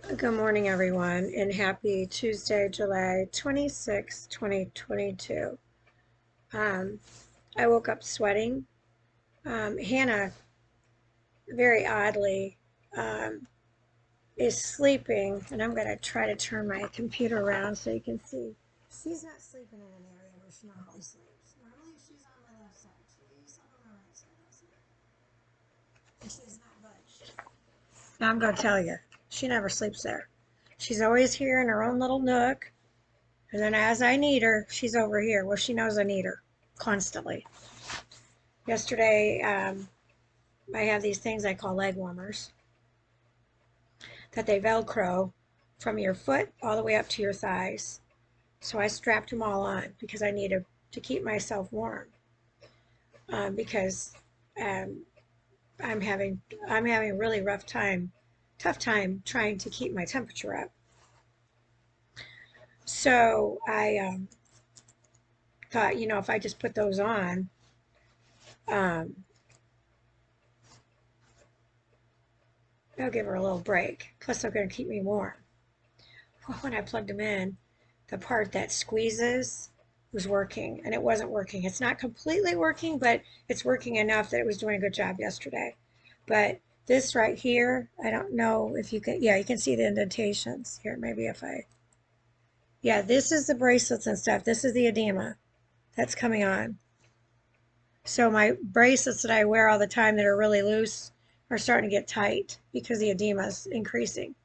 Good morning, everyone, and happy Tuesday, July 26, 2022. Um, I woke up sweating. Hannah, very oddly, um, is sleeping, and I'm going to try to turn my computer around so you can see. She's not sleeping in an area where she normally sleeps. Normally, she's on my left side. She's on my right side, and she's not budged. Now, I'm going to tell you, she never sleeps there. She's always here in her own little nook. And then as I need her, she's over here. Well, she knows I need her constantly. Yesterday, I have these things I call leg warmers that they Velcro from your foot all the way up to your thighs. So I strapped them all on because I needed to keep myself warm. Because um, I'm having a really tough time trying to keep my temperature up. So I thought, if I just put those on, um, they'll give her a little break. Plus, they're going to keep me warm. Well, when I plugged them in, the part that squeezes was working, and it wasn't working. It's not completely working, but it's working enough that it was doing a good job yesterday. But this right here, I don't know if you can, yeah, you can see the indentations here. Maybe if yeah, this is the bracelets and stuff. This is the edema that's coming on. So my bracelets that I wear all the time that are really loose are starting to get tight because the edema is increasing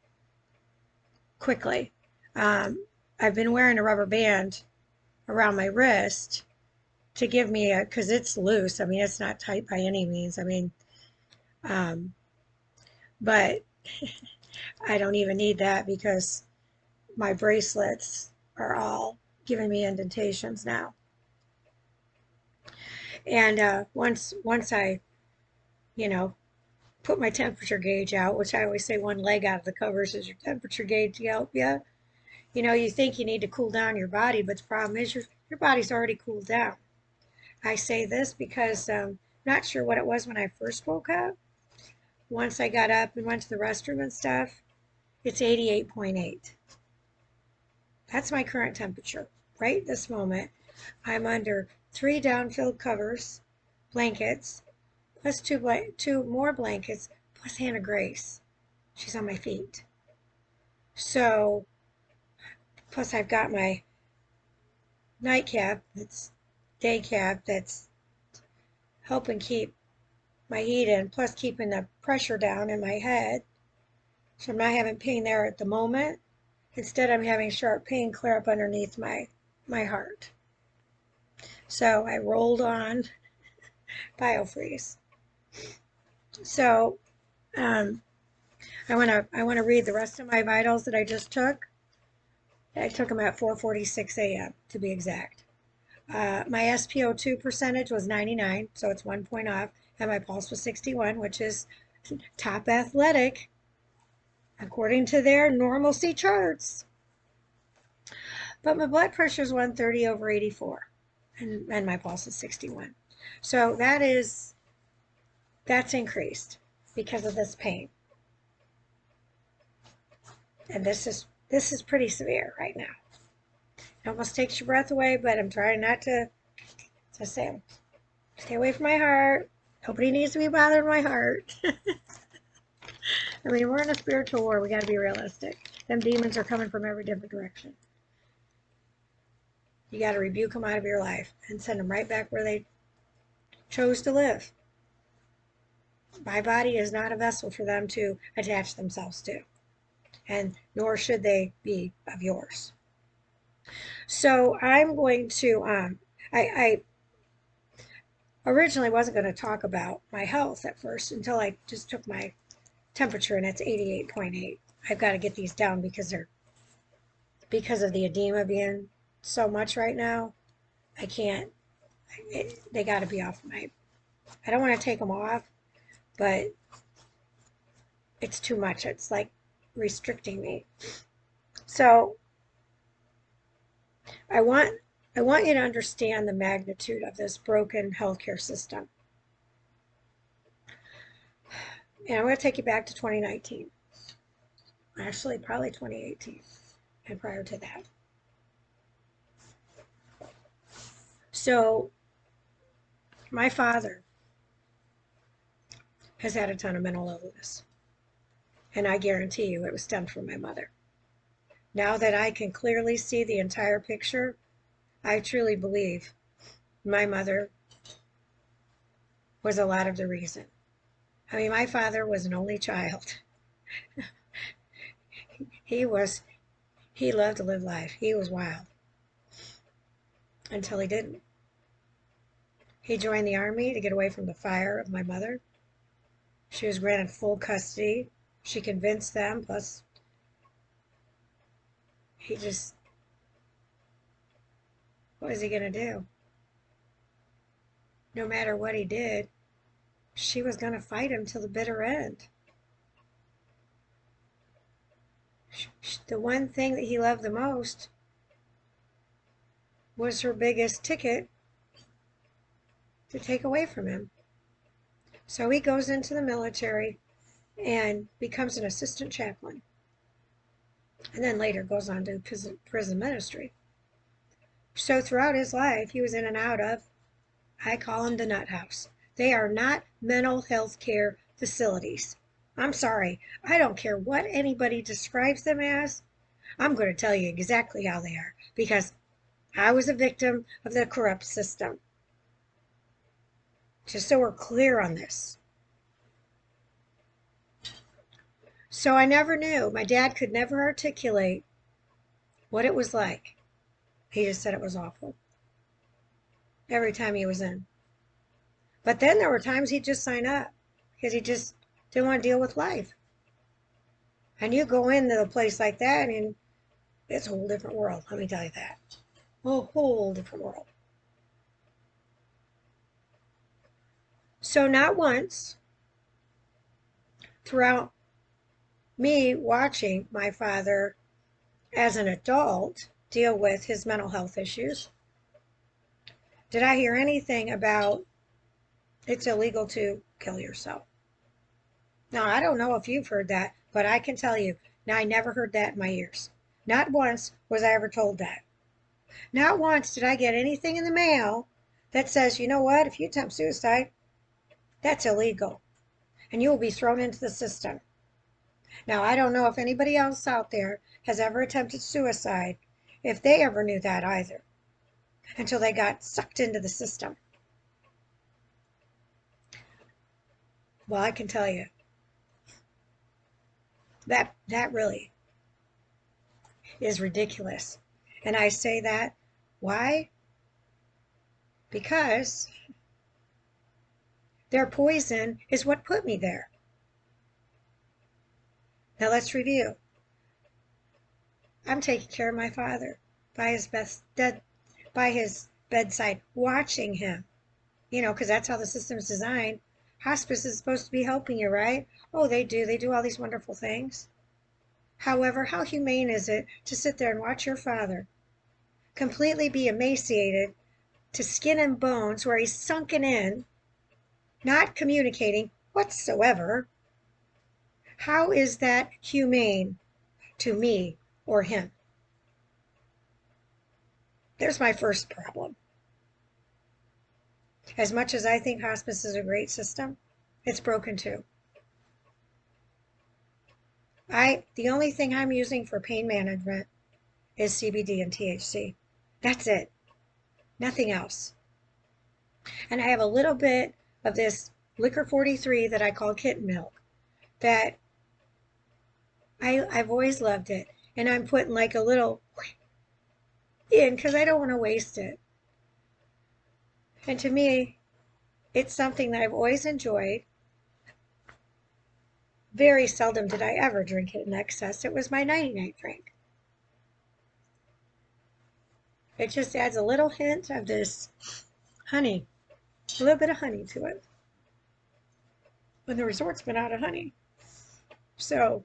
quickly. I've been wearing a rubber band around my wrist to give me because it's loose. I mean, it's not tight by any means. I mean, um, but I don't even need that because my bracelets are all giving me indentations now. And once I, you know, put my temperature gauge out, which I always say one leg out of the covers is your temperature gauge to help you. You think you need to cool down your body, but the problem is your body's already cooled down. I say this because not sure what it was when I first woke up. Once I got up and went to the restroom and stuff, it's 88.8. That's my current temperature. Right this moment, I'm under 3 down-filled covers, blankets, plus two more blankets, plus Hannah Grace. She's on my feet. So, plus I've got my nightcap, that's day cap, that's helping keep my heat in, plus keeping the pressure down in my head. So I'm not having pain there at the moment. Instead, I'm having sharp pain clear up underneath my heart. So I rolled on BioFreeze. So I want to read the rest of my vitals that I just took. I took them at 4:46 a.m. to be exact. My SpO2 percentage was 99, so it's 1 point off, and my pulse was 61, which is top athletic according to their normalcy charts. But my blood pressure is 130 over 84, and my pulse is 61. So that's increased because of this pain. And this is pretty severe right now. It almost takes your breath away, but I'm trying not to say, stay away from my heart. Nobody needs to be bothered with my heart. I mean, we're in a spiritual war. We got to be realistic. Them demons are coming from every different direction. You got to rebuke them out of your life and send them right back where they chose to live. My body is not a vessel for them to attach themselves to, and nor should they be of yours. So I'm going to, I originally wasn't going to talk about my health at first until I just took my temperature and it's 88.8. I've got to get these down because of the edema being so much right now. I can't, they got to be off I don't want to take them off, but it's too much. It's like restricting me. So I want you to understand the magnitude of this broken healthcare system. And I'm going to take you back to 2019. Actually, probably 2018 and prior to that. So my father has had a ton of mental illness, and I guarantee you it was stemmed from my mother. Now that I can clearly see the entire picture, I truly believe my mother was a lot of the reason. I mean, my father was an only child. He was, he loved to live life. He was wild until he didn't. He joined the army to get away from the fire of my mother. She was granted full custody. She convinced them, plus he just, what was he going to do? No matter what he did, she was going to fight him till the bitter end. The one thing that he loved the most was her biggest ticket to take away from him. So he goes into the military and becomes an assistant chaplain, and then later goes on to prison ministry. So throughout his life, he was in and out of, I call them the nut house. They are not mental health care facilities. I'm sorry. I don't care what anybody describes them as. I'm going to tell you exactly how they are, because I was a victim of the corrupt system. Just so we're clear on this. So I never knew. My dad could never articulate what it was like. He just said it was awful every time he was in. But then there were times he'd just sign up because he just didn't want to deal with life. And you go into a place like that and it's a whole different world, let me tell you that. A whole different world. So not once throughout me watching my father as an adult deal with his mental health issues did I hear anything about it's illegal to kill yourself. Now, I don't know if you've heard that, but I can tell you, now I never heard that in my ears. Not once was I ever told that. Not once did I get anything in the mail that says, you know what, if you attempt suicide, that's illegal, and you will be thrown into the system. Now, I don't know if anybody else out there has ever attempted suicide, if they ever knew that either, until they got sucked into the system. Well, I can tell you, that really is ridiculous. And I say that, why? Because their poison is what put me there. Now let's review. I'm taking care of my father by his bedside, watching him. You know, because that's how the system's designed. Hospice is supposed to be helping you, right? Oh, they do. They do all these wonderful things. However, how humane is it to sit there and watch your father completely be emaciated to skin and bones, where he's sunken in, not communicating whatsoever? How is that humane to me or him? There's my first problem. As much as I think hospice is a great system, it's broken too. The only thing I'm using for pain management is CBD and THC. That's it. Nothing else. And I have a little bit of this liquor 43 that I call kitten milk that I've always loved it. And I'm putting like a little in because I don't want to waste it. And to me, it's something that I've always enjoyed. Very seldom did I ever drink it in excess. It was my nighty-night drink. It just adds a little hint of this honey, a little bit of honey to it. When the resort's been out of honey. So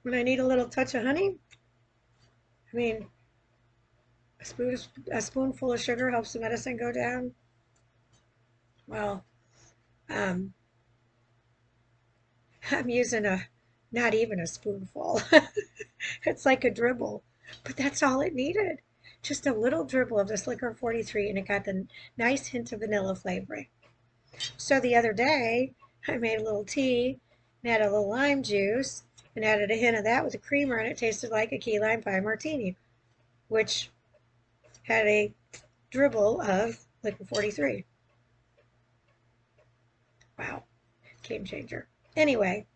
when I need a little touch of honey, I mean, a spoonful of sugar helps the medicine go down. Well, I'm using a Not even a spoonful. It's like a dribble, but that's all it needed. Just a little dribble of this liquor 43, and it got the nice hint of vanilla flavoring. So the other day, I made a little tea and added a little lime juice and added a hint of that with a creamer, and it tasted like a key lime pie martini, which had a dribble of liquor 43. Wow, game changer. Anyway,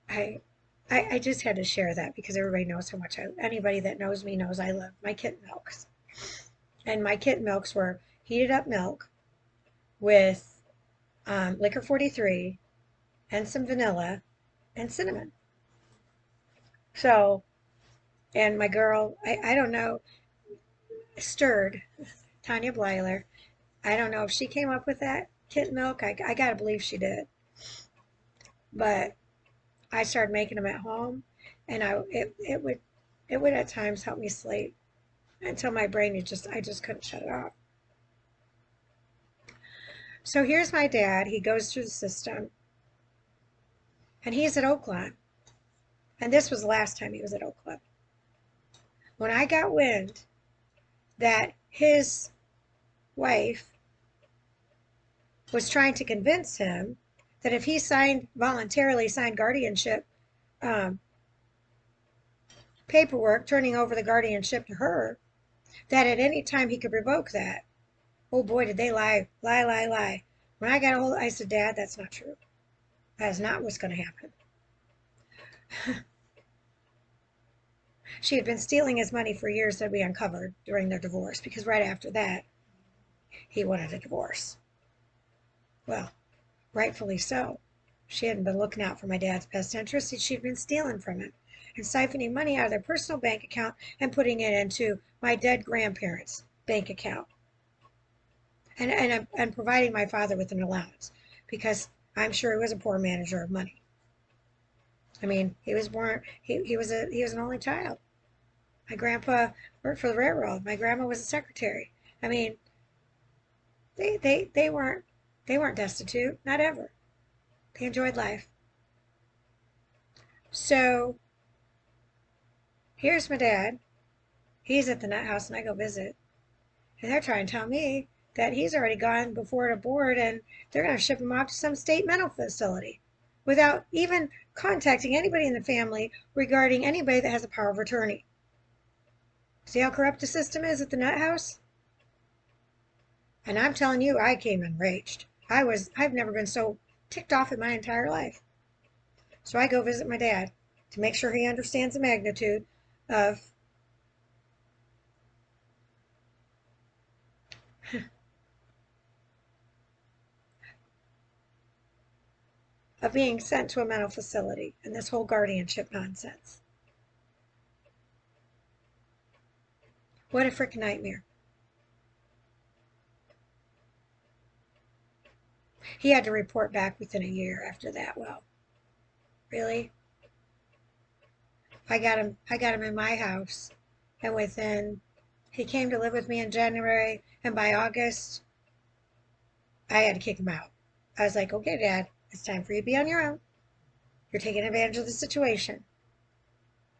I I just had to share that because everybody knows how much anybody that knows me knows I love my kitten milks. And my kitten milks were heated up milk with liquor 43 and some vanilla and cinnamon. So, and my girl, I don't know, stirred, Tanya Blyler, I don't know if she came up with that kitten milk. I got to believe she did. But I started making them at home, and it would at times help me sleep until my brain I just couldn't shut it off. So here's my dad. He goes through the system, and he's at Oakland. And this was the last time he was at Oakland. When I got wind that his wife was trying to convince him that if he voluntarily signed guardianship um, paperwork, turning over the guardianship to her, that at any time he could revoke that. Oh boy, did they lie, lie, lie, lie. When I got a hold, I said, Dad, that's not true. That is not what's going to happen. She had been stealing his money for years that we uncovered during their divorce, because right after that, he wanted a divorce. Well, rightfully so. She hadn't been looking out for my dad's best interests, and she'd been stealing from him and siphoning money out of their personal bank account and putting it into my dead grandparents' bank account. And providing my father with an allowance, because I'm sure he was a poor manager of money. I mean, he was an only child. My grandpa worked for the railroad. My grandma was a secretary. I mean, they weren't destitute, not ever. They enjoyed life. So here's my dad. He's at the nut house, and I go visit, and they're trying to tell me that he's already gone before the board, and they're going to ship him off to some state mental facility without even contacting anybody in the family regarding anybody that has a power of attorney. See how corrupt the system is at the nut house? And I'm telling you, I came enraged. I've never been so ticked off in my entire life. So I go visit my dad to make sure he understands the magnitude of of being sent to a mental facility and this whole guardianship nonsense. What a freaking nightmare. He had to report back within a year after that. Well, really? I got him in my house, and he came to live with me in January, and by August I had to kick him out. I was like, okay, Dad, it's time for you to be on your own. You're taking advantage of the situation.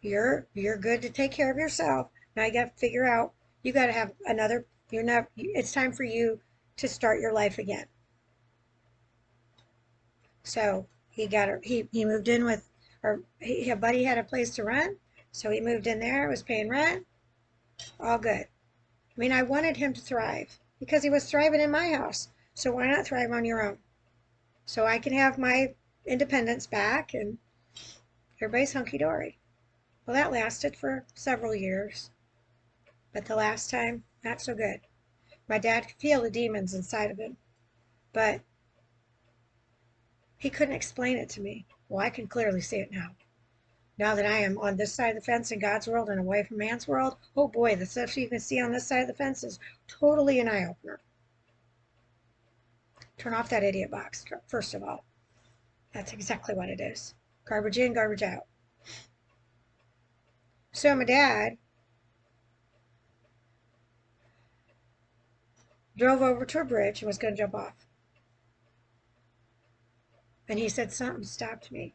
You're good to take care of yourself. Now you got to figure out, you got to have another, it's time for you to start your life again. So he moved in with, a buddy had a place to rent, so he moved in there, was paying rent, all good. I mean, I wanted him to thrive because he was thriving in my house. So why not thrive on your own? So I can have my independence back and everybody's hunky-dory. Well, that lasted for several years, but the last time, not so good. My dad could feel the demons inside of him, but he couldn't explain it to me. Well, I can clearly see it now. Now that I am on this side of the fence in God's world and away from man's world, oh boy, the stuff you can see on this side of the fence is totally an eye-opener. Turn off that idiot box, first of all. That's exactly what it is. Garbage in, garbage out. So my dad drove over to a bridge and was going to jump off. And he said, something stopped me.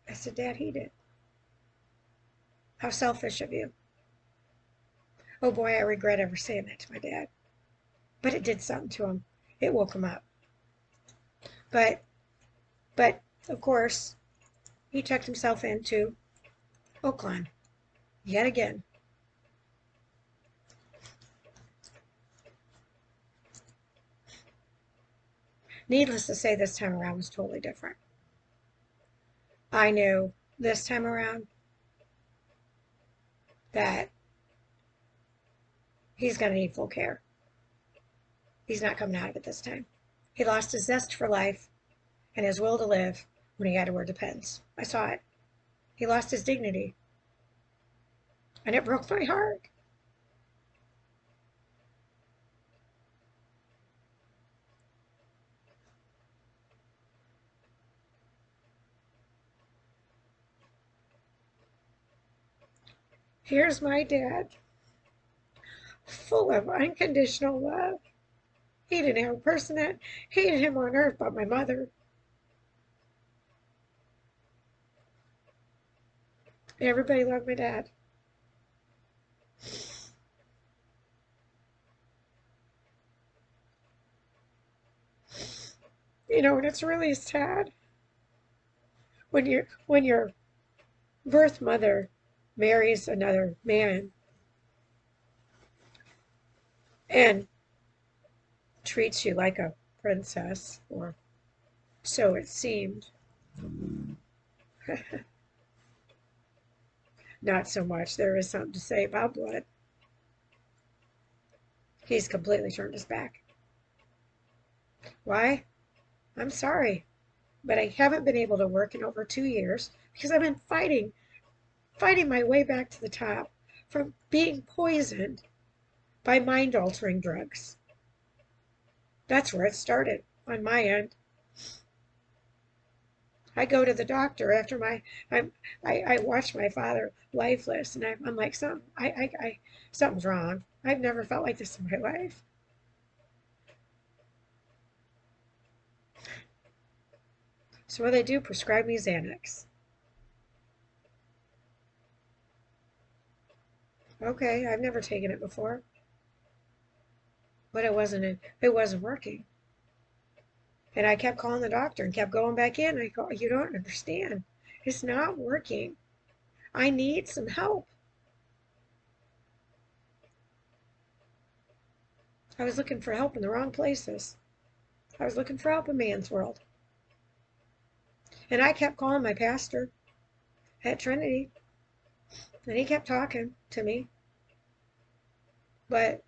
I said, Dad, he did. How selfish of you. Oh boy, I regret ever saying that to my dad. But it did something to him. It woke him up. But, but of course, he checked himself into Oakland yet again. Needless to say, this time around was totally different. I knew this time around that he's going to need full care. He's not coming out of it this time. He lost his zest for life and his will to live when he had to wear Depends. I saw it. He lost his dignity. And it broke my heart. Here's my dad, full of unconditional love. He didn't have a person that hated him on earth but my mother. Everybody loved my dad. You know, and it's really sad when your birth mother marries another man and treats you like a princess, or so it seemed. Not so much. There is something to say about blood. He's completely turned his back. Why? I'm sorry, but I haven't been able to work in over 2 years because I've been fighting my way back to the top from being poisoned by mind-altering drugs. That's where it started on my end. I go to the doctor after I watch my father lifeless, and I'm like, something's wrong. I've never felt like this in my life. So what do they do? Prescribe me Xanax. Okay, I've never taken it before, but it wasn't working. And I kept calling the doctor and kept going back in. I go, you don't understand. It's not working. I need some help. I was looking for help in the wrong places. I was looking for help in man's world. And I kept calling my pastor at Trinity, and he kept talking to me, but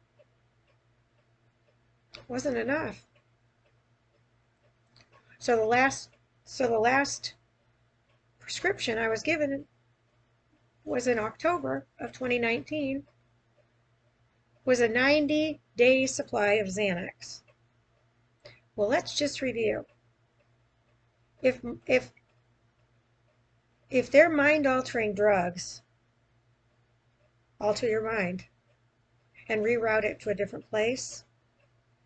it wasn't enough. So the last prescription I was given was in October of 2019, was a 90-day supply of Xanax. Well, let's just review. If they're mind-altering drugs, alter your mind and reroute it to a different place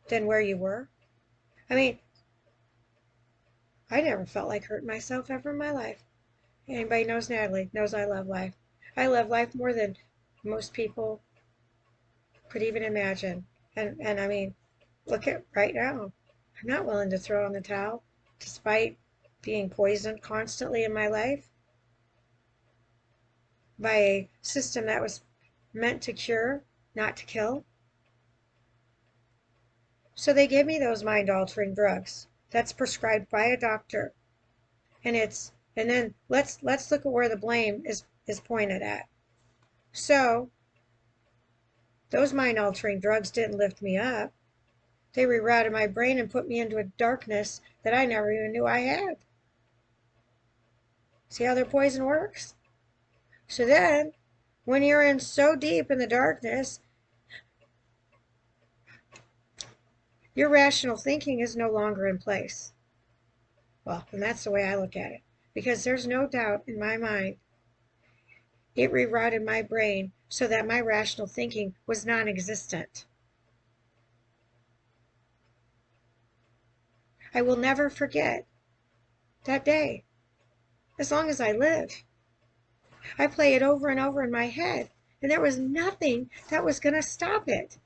than where you were. I mean, I never felt like hurting myself ever in my life. Anybody knows Natalie knows I love life. I love life more than most people could even imagine. And I mean, look at right now. I'm not willing to throw in the towel despite being poisoned constantly in my life by a system that was meant to cure, not to kill. So they give me those mind-altering drugs. That's prescribed by a doctor. And then let's look at where the blame is pointed at. So those mind-altering drugs didn't lift me up. They rerouted my brain and put me into a darkness that I never even knew I had. See how their poison works? So then, when you're in so deep in the darkness, your rational thinking is no longer in place. Well, and that's the way I look at it. Because there's no doubt in my mind, it rerouted my brain so that my rational thinking was non-existent. I will never forget that day, as long as I live. I play it over and over in my head, and there was nothing that was going to stop it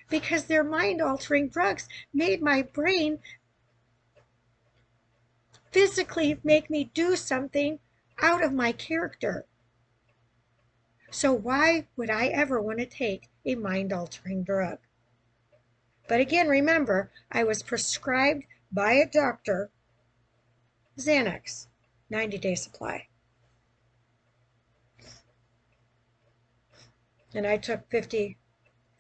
because their mind-altering drugs made my brain physically make me do something out of my character. So why would I ever want to take a mind-altering drug? But again, remember, I was prescribed by a doctor Xanax, 90-day supply. And I took 50,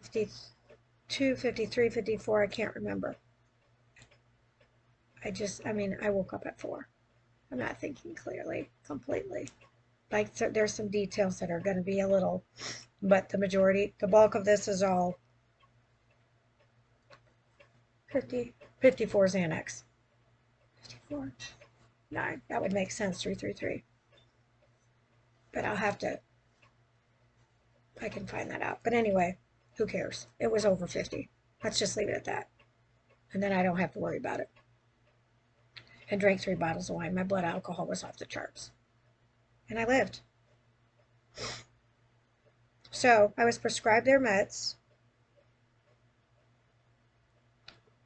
52, 53, 54, I can't remember. I woke up at 4. I'm not thinking clearly, completely. Like, so there's some details that are going to be a little, but the bulk of this is all 54 Xanax. 54? 9. That would make sense, 333. But I can find that out. But anyway, who cares? It was over 50. Let's just leave it at that. And then I don't have to worry about it. And drank 3 bottles of wine. My blood alcohol was off the charts. And I lived. So I was prescribed their meds.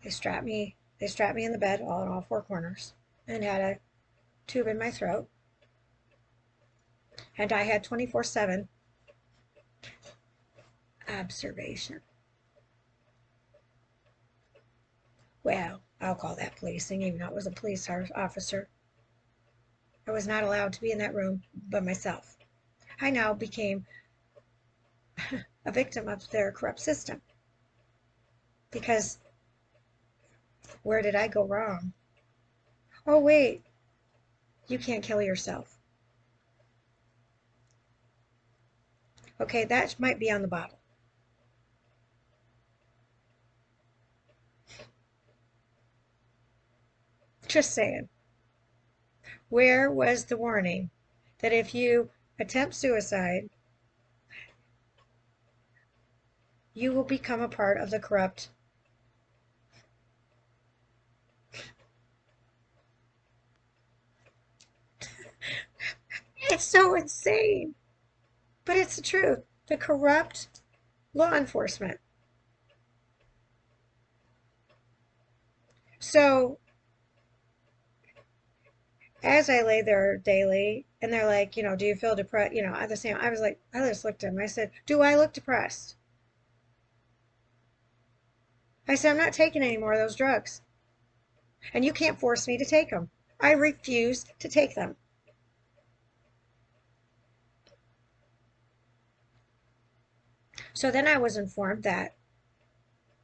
They strapped me in the bed, all in all 4 corners, and had a tube in my throat. And I had 24/7 observation. Well, I'll call that policing, even though it was a police officer. I was not allowed to be in that room by myself. I now became a victim of their corrupt system. Because where did I go wrong? Oh, wait, you can't kill yourself. Okay, that might be on the bottle. Just saying. Where was the warning that if you attempt suicide, you will become a part of the corrupt? It's so insane. But it's the truth. The corrupt law enforcement. So as I lay there daily, and they're like, do you feel depressed? At the same, I was like, I just looked at him. I said, do I look depressed? I said, I'm not taking any more of those drugs. And you can't force me to take them. I refuse to take them. So then I was informed that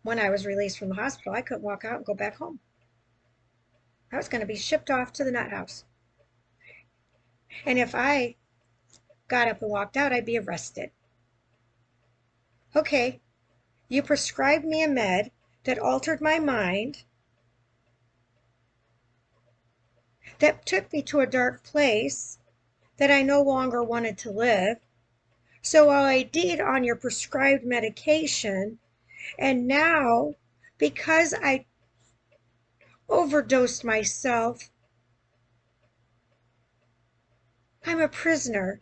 when I was released from the hospital, I couldn't walk out and go back home. I was going to be shipped off to the nut house. And if I got up and walked out, I'd be arrested. Okay, you prescribed me a med that altered my mind, that took me to a dark place that I no longer wanted to live. So I did on your prescribed medication, and now, because I overdosed myself, I'm a prisoner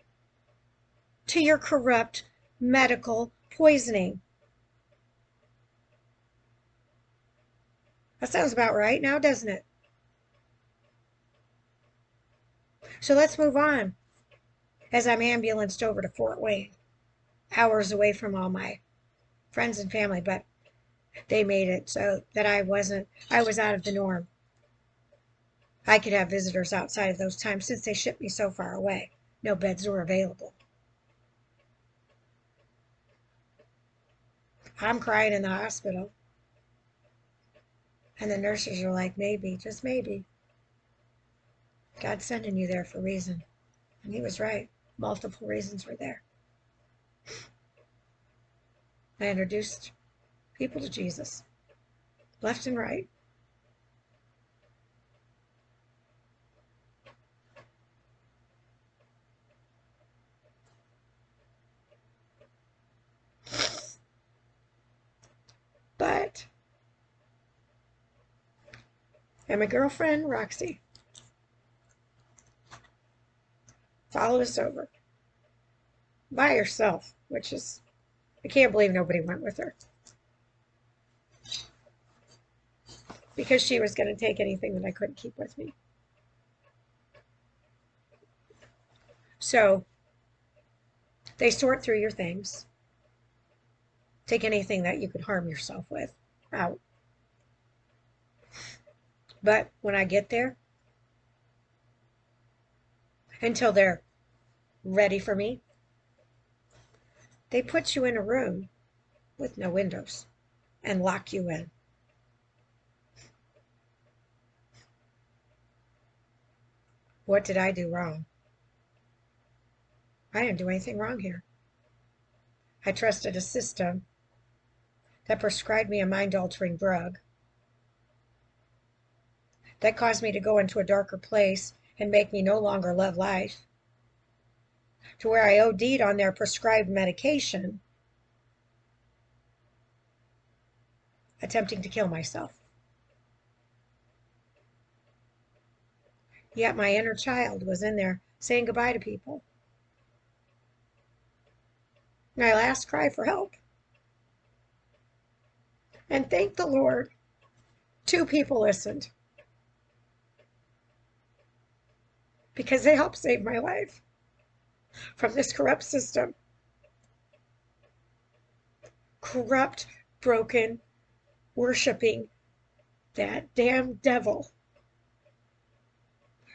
to your corrupt medical poisoning. That sounds about right now, doesn't it? So let's move on as I'm ambulanced over to Fort Wayne, hours away from all my friends and family, but they made it so that I was out of the norm. I could have visitors outside of those times since they shipped me so far away. No beds were available. I'm crying in the hospital. And the nurses are like, maybe, just maybe. God's sending you there for a reason. And he was right. Multiple reasons were there. I introduced people to Jesus, left and right. But, and my girlfriend, Roxy, followed us over by herself, which is, I can't believe nobody went with her because she was going to take anything that I couldn't keep with me. So they sort through your things, take anything that you could harm yourself with out. But when I get there, until they're ready for me, they put you in a room with no windows and lock you in. What did I do wrong? I didn't do anything wrong here. I trusted a system that prescribed me a mind-altering drug that caused me to go into a darker place and make me no longer love life, to where I OD'd on their prescribed medication, attempting to kill myself. Yet my inner child was in there saying goodbye to people. My last cry for help. And thank the Lord, 2 people listened, because they helped save my life from this corrupt system. Corrupt, broken, worshiping that damn devil.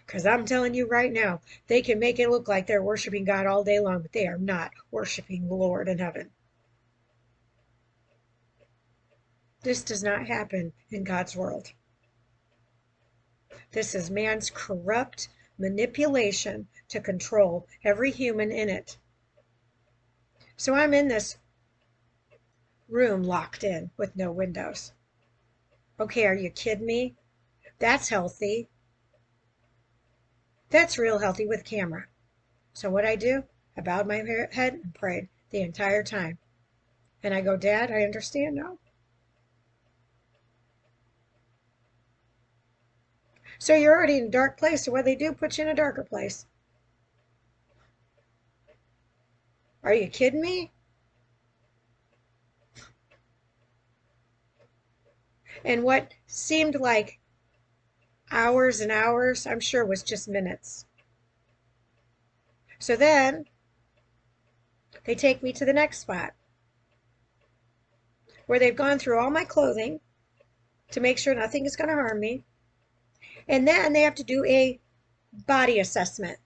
Because I'm telling you right now, they can make it look like they're worshiping God all day long, but they are not worshiping the Lord in heaven. This does not happen in God's world. This is man's corrupt manipulation to control every human in it. So I'm in this room locked in with no windows. Okay, are you kidding me? That's healthy. That's real healthy with camera. So what I do, I bowed my head and prayed the entire time. And I go, Dad, I understand now. So you're already in a dark place, so what they do, put you in a darker place. Are you kidding me? And what seemed like hours and hours, I'm sure was just minutes. So then they take me to the next spot where they've gone through all my clothing to make sure nothing is going to harm me. And then they have to do a body assessment,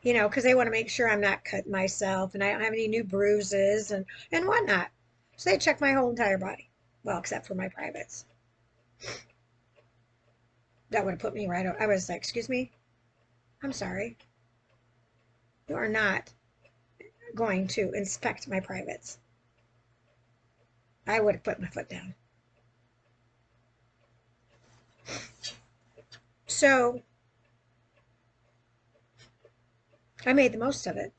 because they want to make sure I'm not cutting myself and I don't have any new bruises and whatnot. So they check my whole entire body. Well, except for my privates. That would have put me right out. I was like, excuse me? I'm sorry. You are not going to inspect my privates. I would have put my foot down. So I made the most of it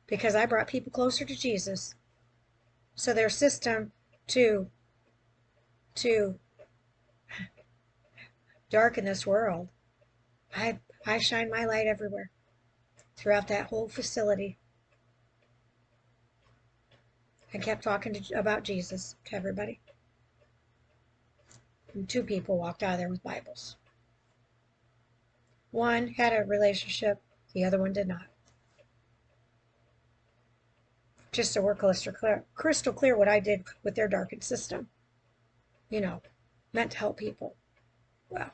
because I brought people closer to Jesus. So their system to darken this world, I shine my light everywhere throughout that whole facility. I kept talking about Jesus to everybody. And 2 people walked out of there with Bibles. One had a relationship, the other one did not. Just so we're crystal clear what I did with their darkened system. Meant to help people. Well,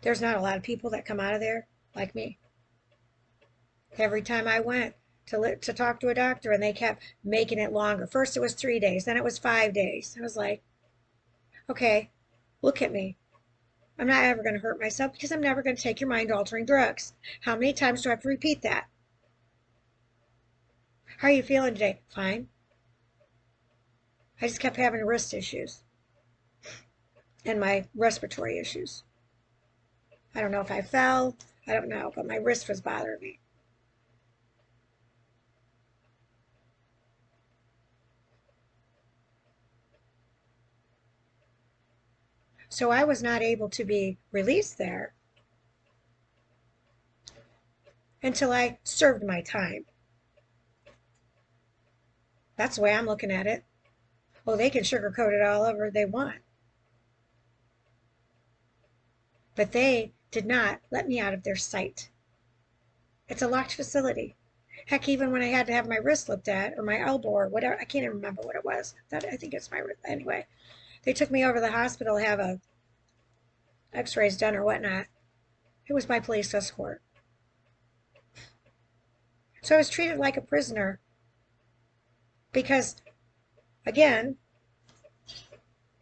there's not a lot of people that come out of there like me. Every time I went to talk to a doctor and they kept making it longer. First it was 3 days, then it was 5 days. I was like, okay, look at me. I'm not ever going to hurt myself because I'm never going to take your mind-altering drugs. How many times do I have to repeat that? How are you feeling today? Fine. I just kept having wrist issues and my respiratory issues. I don't know if I fell. I don't know, but my wrist was bothering me. So I was not able to be released there until I served my time. That's the way I'm looking at it. Oh, they can sugarcoat it all over they want. But they did not let me out of their sight. It's a locked facility. Heck, even when I had to have my wrist looked at or my elbow or whatever, I can't even remember what it was. I think it's my wrist. Anyway, they took me over to the hospital to have a x-rays done or whatnot. It was my police escort. So I was treated like a prisoner because, again,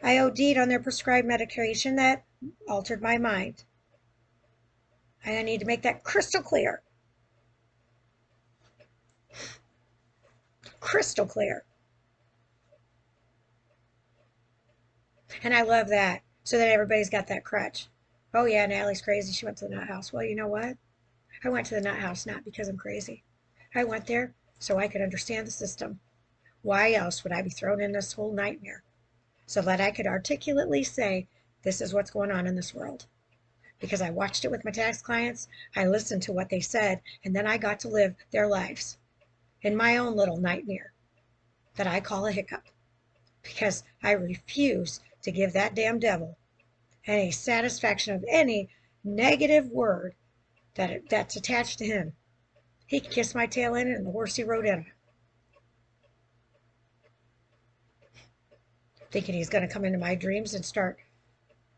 I OD'd on their prescribed medication that altered my mind. And I need to make that crystal clear. Crystal clear. And I love that. So that everybody's got that crutch. Oh yeah, Natalie's crazy. She went to the nut house. Well, you know what? I went to the nut house not because I'm crazy. I went there so I could understand the system. Why else would I be thrown in this whole nightmare? So that I could articulately say, this is what's going on in this world. Because I watched it with my tax clients, I listened to what they said, and then I got to live their lives in my own little nightmare that I call a hiccup. Because I refuse to give that damn devil any satisfaction of any negative word that's attached to him. He can kiss my tail in it and the horse he rode in it. Thinking he's going to come into my dreams and start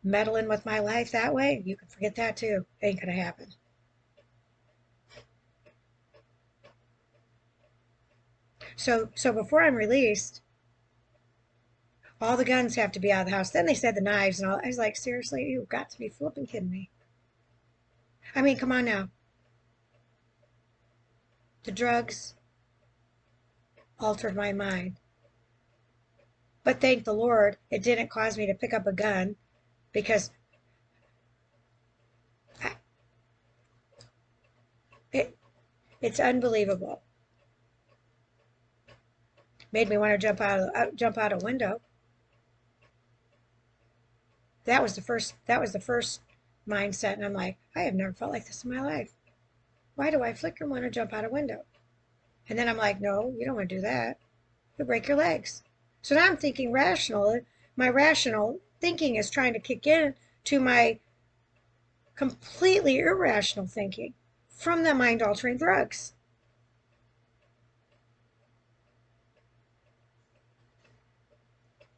meddling with my life that way, you can forget that too. Ain't going to happen. So before I'm released, all the guns have to be out of the house. Then they said the knives and all. I was like, seriously, you've got to be flipping kidding me. I mean, come on now. The drugs altered my mind. But thank the Lord, it didn't cause me to pick up a gun because it's unbelievable. Made me want to jump out a window. That was the first mindset, and I'm like, I have never felt like this in my life. Why do I flicker and want to jump out a window? And then I'm like, no, you don't want to do that. You'll break your legs. So now I'm thinking rational. My rational thinking is trying to kick in to my completely irrational thinking from the mind-altering drugs.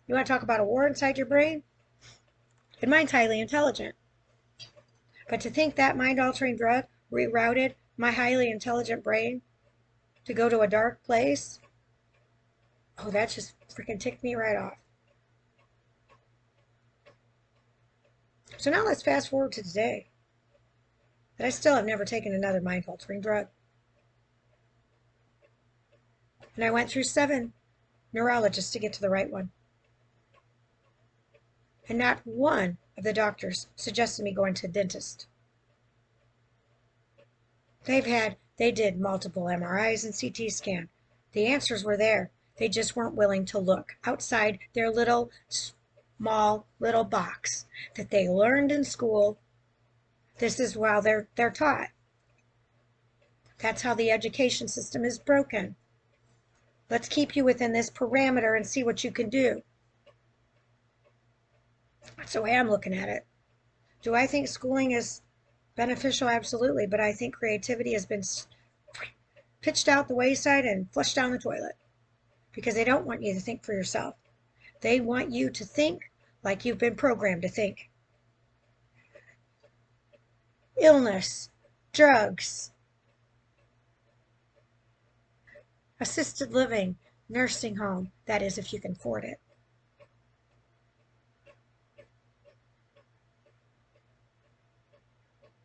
You want to talk about a war inside your brain? And mine's highly intelligent. But to think that mind-altering drug rerouted my highly intelligent brain to go to a dark place, oh, that just freaking ticked me right off. So now let's fast forward to today. But I still have never taken another mind-altering drug. And I went through 7 neurologists to get to the right one. And not one of the doctors suggested me going to a dentist. They did multiple MRIs and CT scan. The answers were there. They just weren't willing to look outside their little, small, little box that they learned in school. This is how they're taught. That's how the education system is broken. Let's keep you within this parameter and see what you can do. That's the way I'm looking at it. Do I think schooling is beneficial? Absolutely. But I think creativity has been pitched out the wayside and flushed down the toilet because they don't want you to think for yourself. They want you to think like you've been programmed to think. Illness, drugs, assisted living, nursing home. That is, if you can afford it.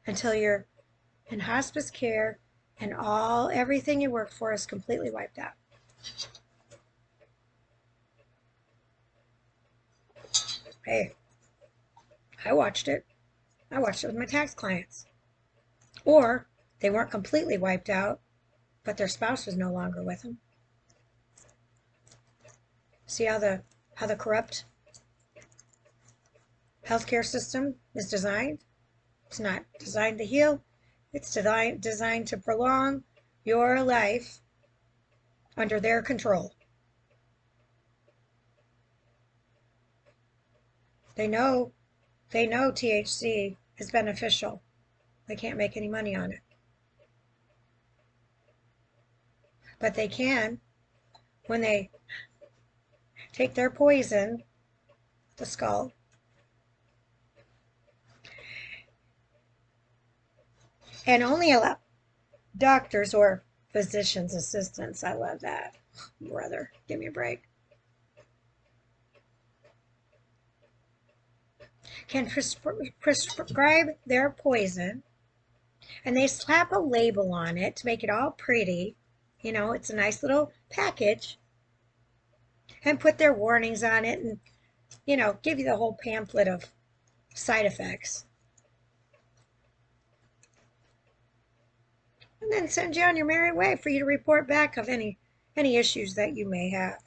Until you're in hospice care and everything you work for is completely wiped out. Hey, I watched it. I watched it with my tax clients. Or they weren't completely wiped out, but their spouse was no longer with them. See how the corrupt healthcare system is designed? It's not designed to heal. It's designed to prolong your life under their control. They know they know THC is beneficial. They can't make any money on it. But they can when they take their poison, the skull, and only allow doctors or physician's assistants. I love that. Brother, give me a break. Can prescribe their poison, and they slap a label on it to make it all pretty. You know, it's a nice little package, and put their warnings on it, and, you know, give you the whole pamphlet of side effects. And then send you on your merry way for you to report back of any issues that you may have.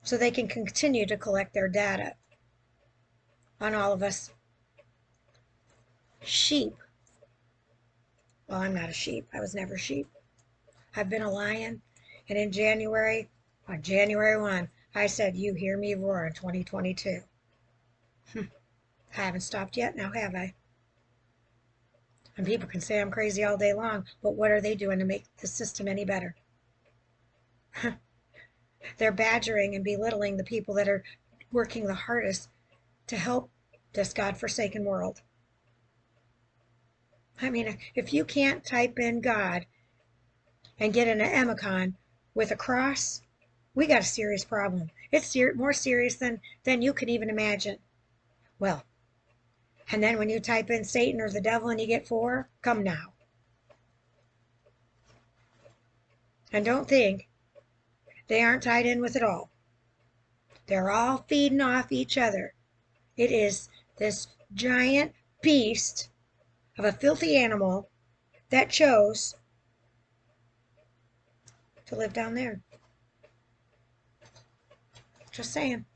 So they can continue to collect their data on all of us. Sheep. Well, I'm not a sheep. I was never a sheep. I've been a lion. And in January, on January 1, I said, you hear me roar in 2022. I haven't stopped yet now, have I? And people can say I'm crazy all day long, but what are they doing to make the system any better? They're badgering and belittling the people that are working the hardest to help this godforsaken world. I mean, if you can't type in God and get an emicon with a cross, we got a serious problem. It's more serious than you could even imagine. Well, and then when you type in Satan or the devil and you get 4, come now. And don't think they aren't tied in with it all. They're all feeding off each other. It is this giant beast of a filthy animal that chose to live down there. Just saying.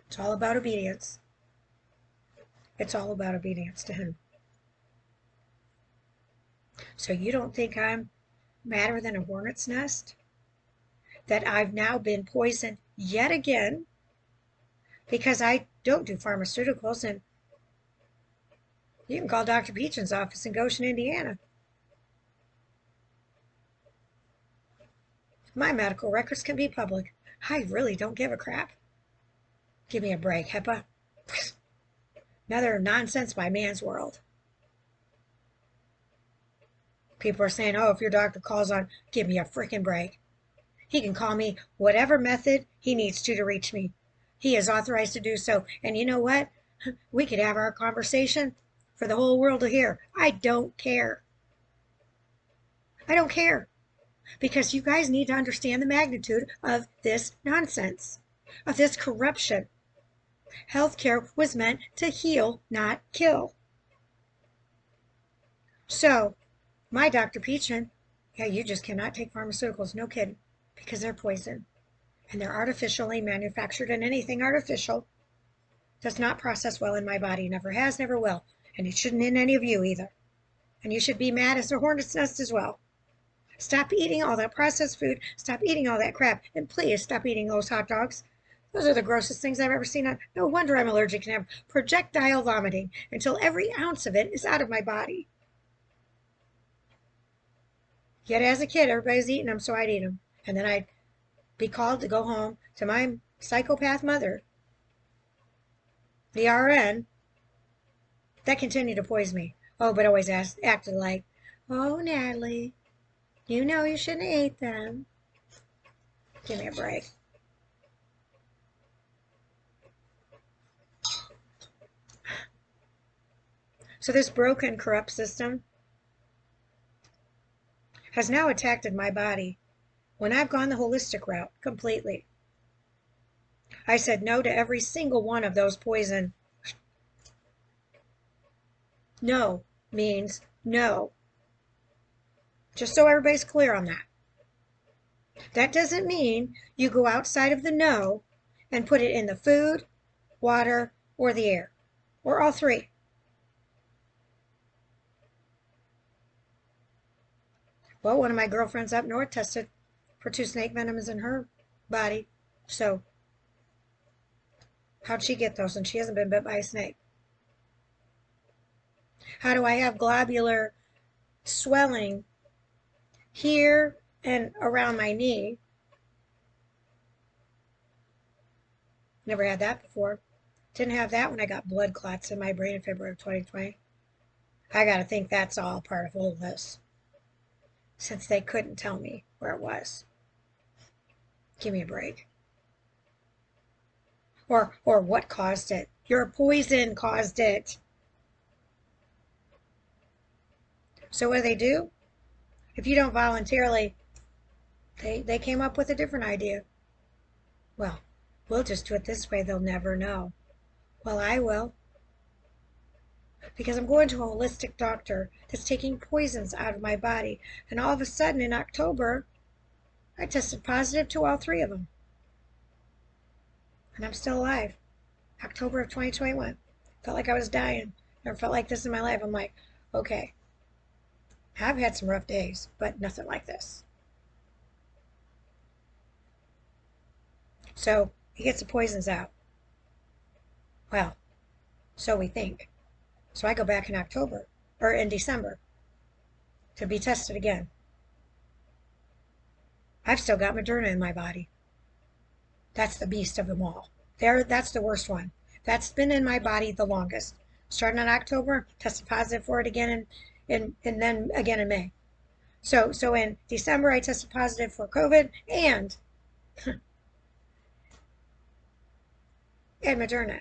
It's all about obedience. It's all about obedience to him. So you don't think I'm madder than a hornet's nest? That I've now been poisoned yet again because I don't do pharmaceuticals, and you can call Dr. Peachin's office in Goshen, Indiana. My medical records can be public. I really don't give a crap. Give me a break, HEPA. Another nonsense by man's world. People are saying, oh, if your doctor calls on, give me a freaking break. He can call me whatever method he needs to reach me. He is authorized to do so. And you know what? We could have our conversation for the whole world to hear. I don't care. I don't care. Because you guys need to understand the magnitude of this nonsense, of this corruption. Healthcare was meant to heal, not kill. So, my Dr. Peachin, yeah, you just cannot take pharmaceuticals, no kidding, because they're poison. And they're artificially manufactured, and anything artificial does not process well in my body, never has, never will. And it shouldn't in any of you either. And you should be mad as a hornet's nest as well. Stop eating all that processed food. Stop eating all that crap. And please stop eating those hot dogs. Those are the grossest things I've ever seen. No wonder I'm allergic and have projectile vomiting until every ounce of it is out of my body. Yet as a kid, everybody's eating them, so I'd eat them. And then I'd be called to go home to my psychopath mother, the RN, that continued to poison me. Oh, but always acted like, oh, Natalie, you know you shouldn't have ate them. Give me a break. So this broken, corrupt system has now attacked my body when I've gone the holistic route completely. I said no to every single one of those poison. No means no. Just so everybody's clear on that. That doesn't mean you go outside of the no and put it in the food, water, or the air, or all three. Well, one of my girlfriends up north tested for 2 snake venoms in her body. So, how'd she get those? And she hasn't been bit by a snake. How do I have globular swelling here and around my knee? Never had that before. Didn't have that when I got blood clots in my brain in February of 2020. I got to think that's all part of all of this, since they couldn't tell me where it was. Give me a break. Or what caused it? Your poison caused it. So what do? If you don't voluntarily, they came up with a different idea. Well, we'll just do it this way. They'll never know. Well, I will. Because I'm going to a holistic doctor that's taking poisons out of my body. And all of a sudden in October, I tested positive to all three of them. And I'm still alive. October of 2021. Felt like I was dying. Never felt like this in my life. I'm like, okay. I've had some rough days, but nothing like this. So he gets the poisons out. Well, so we think. So I go back in October, or in December, to be tested again. I've still got Moderna in my body. That's the beast of them all. That's the worst one. That's been in my body the longest. Starting in October, tested positive for it again, and then again in May. So in December, I tested positive for COVID and Moderna.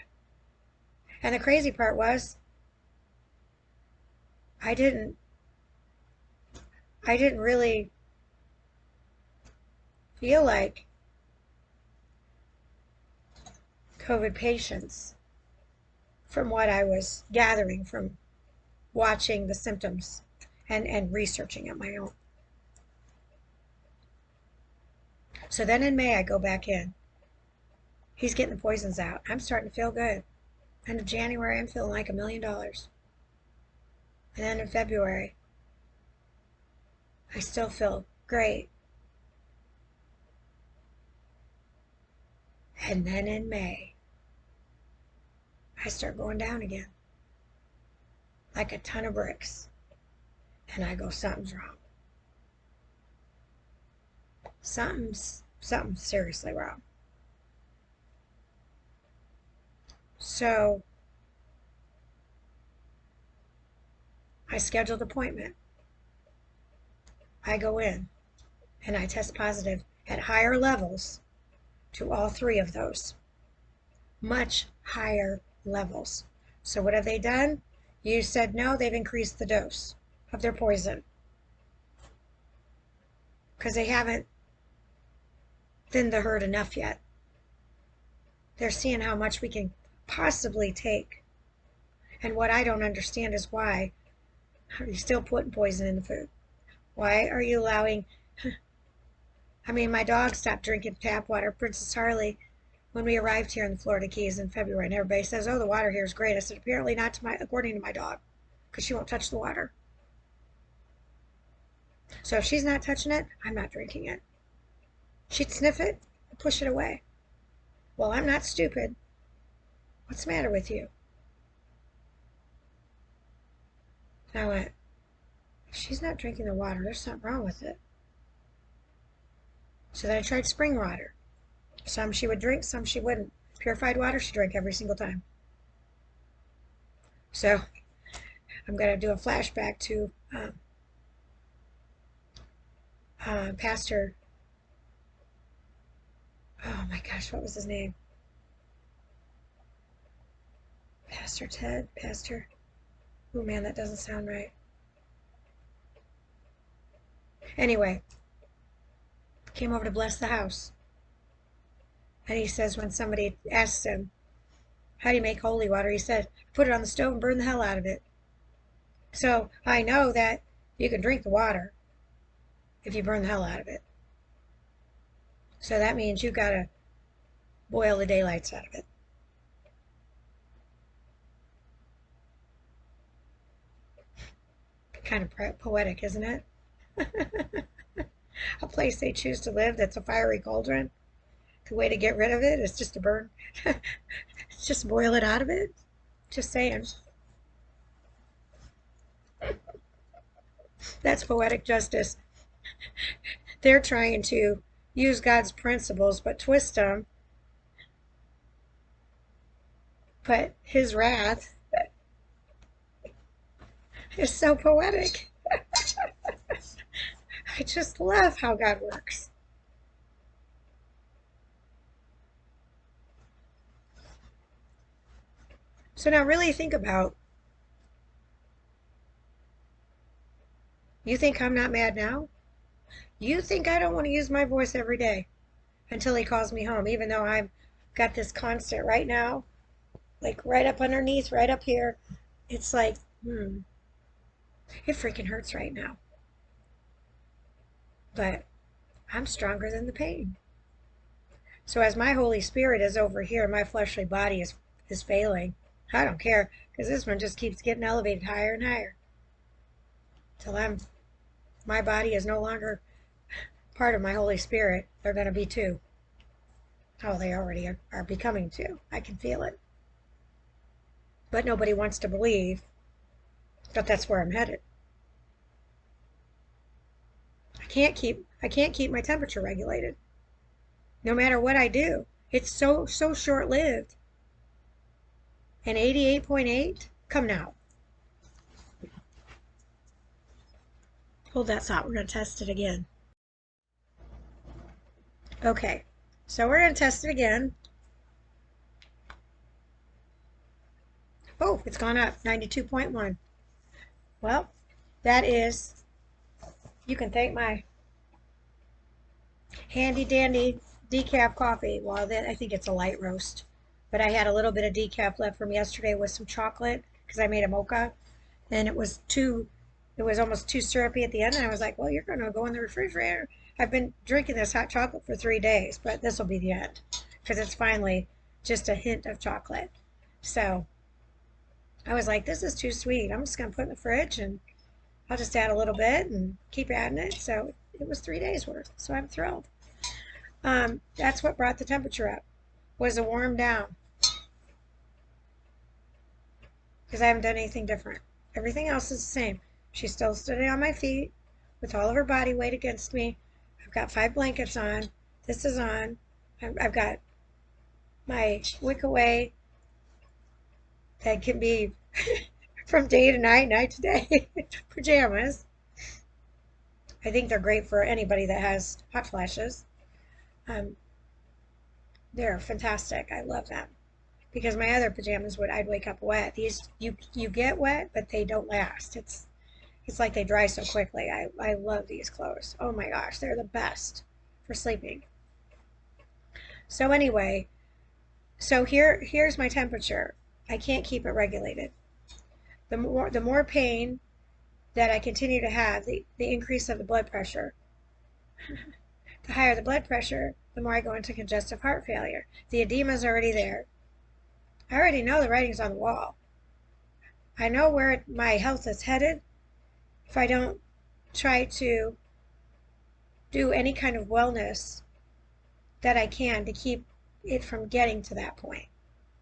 And the crazy part was, I didn't really feel like COVID patients from what I was gathering from watching the symptoms and researching on my own. So then in May, I go back in. He's getting the poisons out. I'm starting to feel good. End of January, I'm feeling like $1 million. And then in February, I still feel great. And then in May, I start going down again. Like a ton of bricks. And I go, something's wrong. Something's seriously wrong. So I scheduled an appointment. I go in and I test positive at higher levels to all three of those. Much higher levels. So what have they done? You said no, they've increased the dose of their poison. Because they haven't thinned the herd enough yet. They're seeing how much we can possibly take. And what I don't understand is why are you still putting poison in the food? Why are you allowing... I mean, my dog stopped drinking tap water, Princess Harley, when we arrived here in the Florida Keys in February. And everybody says, oh, the water here is great. I said, apparently not according to my dog, because she won't touch the water. So if she's not touching it, I'm not drinking it. She'd sniff it and push it away. Well, I'm not stupid. What's the matter with you? And I went, if she's not drinking the water, there's something wrong with it. So then I tried spring water. Some she would drink, some she wouldn't. Purified water she drank every single time. So I'm going to do a flashback to Pastor, oh my gosh, what was his name? Pastor Ted? Pastor? Oh man, that doesn't sound right. Anyway, came over to bless the house. And he says when somebody asks him, how do you make holy water? He said, put it on the stove and burn the hell out of it. So I know that you can drink the water if you burn the hell out of it. So that means you gotta boil the daylights out of it. Kind of poetic, isn't it? A place they choose to live that's a fiery cauldron. The way to get rid of it is just to burn, just boil it out of it. Just saying. That's poetic justice. They're trying to use God's principles but twist them, but his wrath is so poetic. I just love how God works. So now really think about, you think I'm not mad now? You think I don't want to use my voice every day until he calls me home, even though I've got this constant right now, like right up underneath, right up here. It's like, it freaking hurts right now. But I'm stronger than the pain. So as my Holy Spirit is over here, my fleshly body is failing. I don't care, because this one just keeps getting elevated higher and higher. Till my body is no longer part of my Holy Spirit. They're going to be two. Oh, they already are becoming two. I can feel it. But nobody wants to believe that that's where I'm headed. I can't keep my temperature regulated. No matter what I do. It's so short-lived. And 88.8? Come now. Hold that thought. We're going to test it again. Okay. So we're going to test it again. Oh, it's gone up. 92.1. Well, that is, you can thank my handy dandy decaf coffee. Well, I think it's a light roast. But I had a little bit of decaf left from yesterday with some chocolate because I made a mocha. And it was almost too syrupy at the end. And I was like, well, you're going to go in the refrigerator. I've been drinking this hot chocolate for 3 days, but this will be the end because it's finally just a hint of chocolate. So I was like, this is too sweet. I'm just going to put it in the fridge and I'll just add a little bit and keep adding it. So it was 3 days worth. So I'm thrilled. That's what brought the temperature up, was a warm down, because I haven't done anything different. Everything else is the same. She's still sitting on my feet with all of her body weight against me. I've got 5 blankets on. This is on. I've got my wick away that can be from day to night, night to day pajamas. I think they're great for anybody that has hot flashes. Um, they're fantastic. I love them because my other pajamas I'd wake up wet. These you get wet, but they don't last. It's like they dry so quickly. I love these clothes. Oh my gosh, they're the best for sleeping. So anyway, so here's my temperature. I can't keep it regulated. The more pain that I continue to have, the increase of the blood pressure. The higher the blood pressure, the more I go into congestive heart failure. The edema is already there. I already know the writing's on the wall. I know where my health is headed if I don't try to do any kind of wellness that I can to keep it from getting to that point.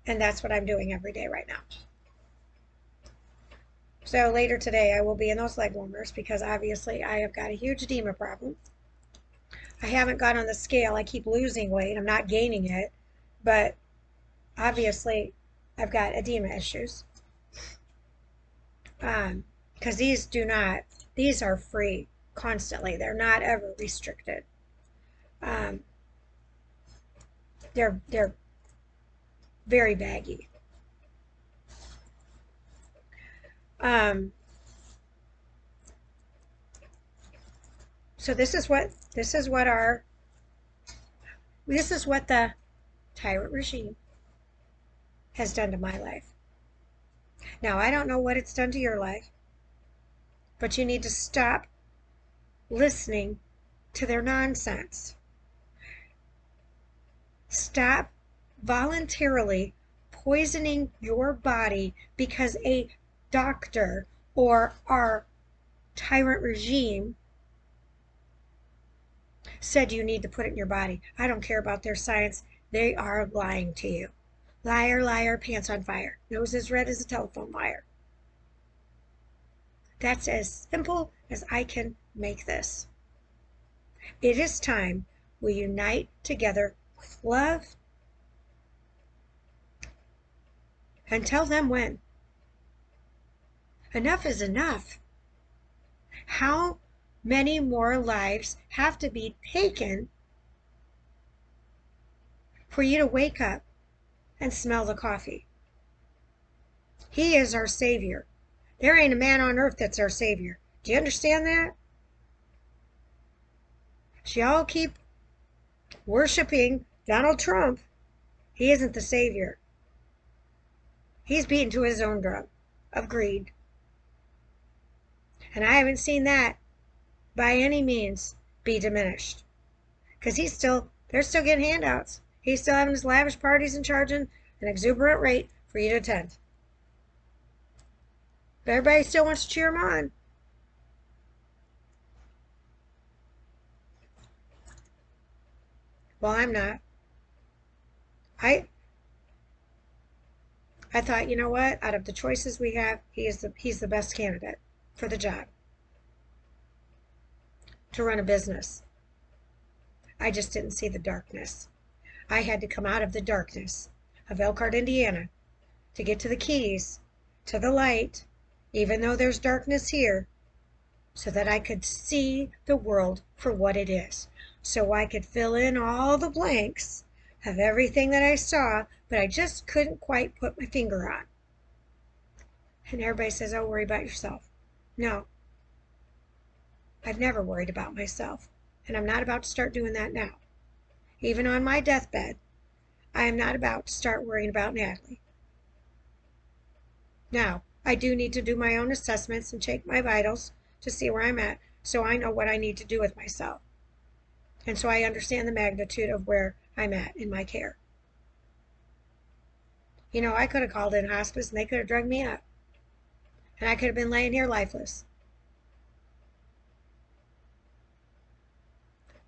And that's what I'm doing every day right now. So later today I will be in those leg warmers because obviously I have got a huge edema problem. I haven't got on the scale. I keep losing weight. I'm not gaining it, but obviously I've got edema issues. Because these are free constantly. They're not ever restricted. They're very baggy. So this is what the tyrant regime has done to my life. Now, I don't know what it's done to your life, but you need to stop listening to their nonsense. Stop voluntarily poisoning your body because a doctor or our tyrant regime said you need to put it in your body. I don't care about their science. They are lying to you. Liar, liar, pants on fire. Nose as red as a telephone wire. That's as simple as I can make this. It is time we unite together with love and tell them when. Enough is enough. How many more lives have to be taken for you to wake up and smell the coffee? He is our Savior. There ain't a man on earth that's our Savior. Do you understand that? So y'all keep worshiping Donald Trump. He isn't the Savior. He's beaten to his own drum of greed. And I haven't seen that by any means be diminished. Because they're still getting handouts. He's still having his lavish parties and charging an exuberant rate for you to attend. But everybody still wants to cheer him on. Well, I'm not. I thought, you know what? Out of the choices we have, he's the best candidate for the job to run a business. I just didn't see the darkness. I had to come out of the darkness of Elkhart, Indiana, to get to the keys, to the light, even though there's darkness here, so that I could see the world for what it is. So I could fill in all the blanks of everything that I saw, but I just couldn't quite put my finger on. And everybody says, oh, worry about yourself. No, I've never worried about myself, and I'm not about to start doing that now. Even on my deathbed, I am not about to start worrying about Natalie. Now, I do need to do my own assessments and check my vitals to see where I'm at, so I know what I need to do with myself. And so I understand the magnitude of where I'm at in my care. You know, I could have called in hospice and they could have drugged me up. And I could have been laying here lifeless.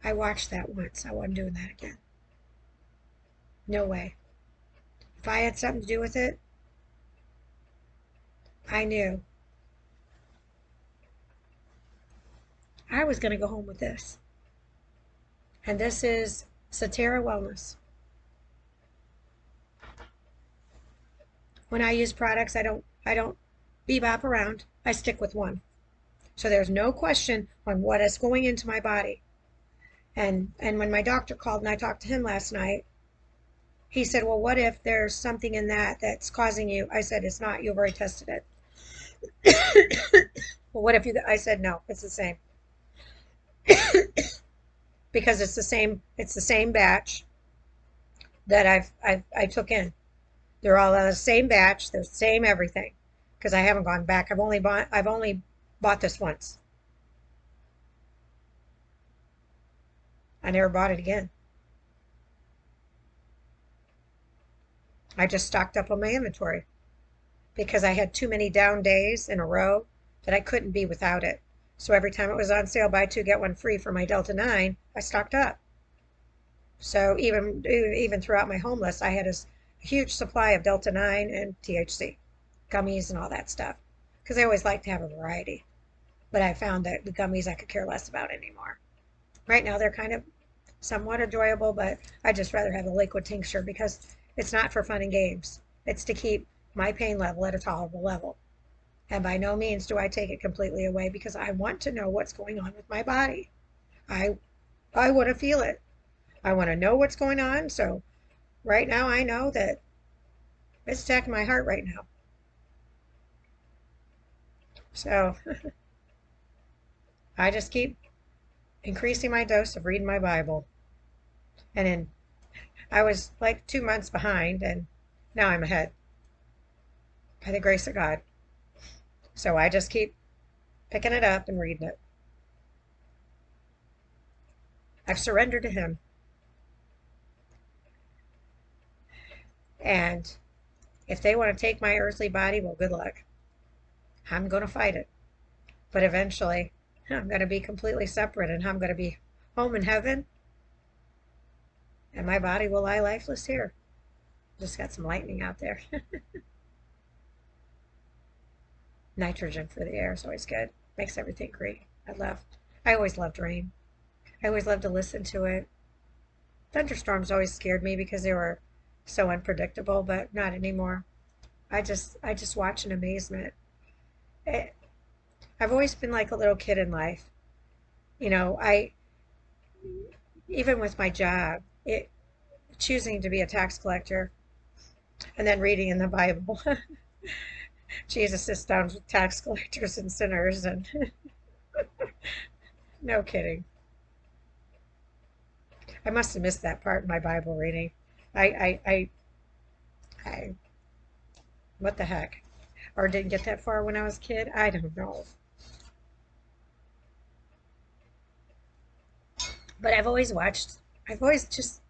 I watched that once. I wasn't doing that again. No way. If I had something to do with it, I knew I was going to go home with this. And this is Satera Wellness. When I use products, I don't bebop around. I stick with one. So there's no question on what is going into my body. And when my doctor called and I talked to him last night, he said, well, what if there's something in that that's causing you? I said, it's not. You've already tested it. Well, what if you? I said, no, it's the same. Because it's the same batch that I took in. They're all the same batch, the same everything. Because I haven't gone back. I've only bought this once. I never bought it again. I just stocked up on my inventory because I had too many down days in a row that I couldn't be without it. So every time it was on sale, buy two, get one free for my Delta 9, I stocked up. So even throughout my home list, I had a huge supply of Delta 9 and THC, gummies and all that stuff. Because I always like to have a variety. But I found that the gummies I could care less about anymore. Right now they're kind of somewhat enjoyable, but I'd just rather have a liquid tincture because it's not for fun and games. It's to keep my pain level at a tolerable level. And by no means do I take it completely away because I want to know what's going on with my body. I want to feel it. I want to know what's going on. So right now I know that it's attacking my heart right now. So I just keep increasing my dose of reading my Bible. And I was like 2 months behind, and now I'm ahead by the grace of God. So I just keep picking it up and reading it. I've surrendered to Him. And if they want to take my earthly body, well, good luck. I'm going to fight it. But eventually, I'm going to be completely separate and I'm going to be home in heaven and my body will lie lifeless here. Just got some lightning out there. Nitrogen for the air is always good. Makes everything great. I always loved rain. I always loved to listen to it. Thunderstorms always scared me because they were so unpredictable, but not anymore. I just watch in amazement. Eh, I've always been like a little kid in life. I even with my job, choosing to be a tax collector and then reading in the Bible, Jesus sits down with tax collectors and sinners, and no kidding. I must have missed that part in my Bible reading. I what the heck? Or didn't get that far when I was a kid? I don't know. But I've always watched, I've always just,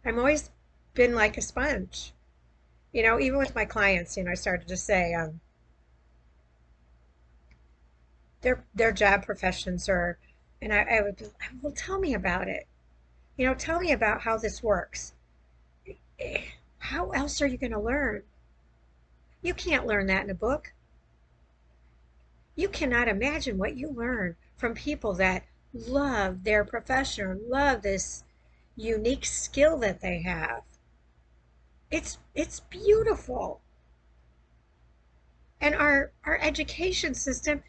I'm always been like a sponge. Even with my clients, I started to say their job professions are, and I would, well, tell me about it. Tell me about how this works. How else are you going to learn? You can't learn that in a book. You cannot imagine what you learn from people that love their profession, love this unique skill that they have. It's beautiful. And our education system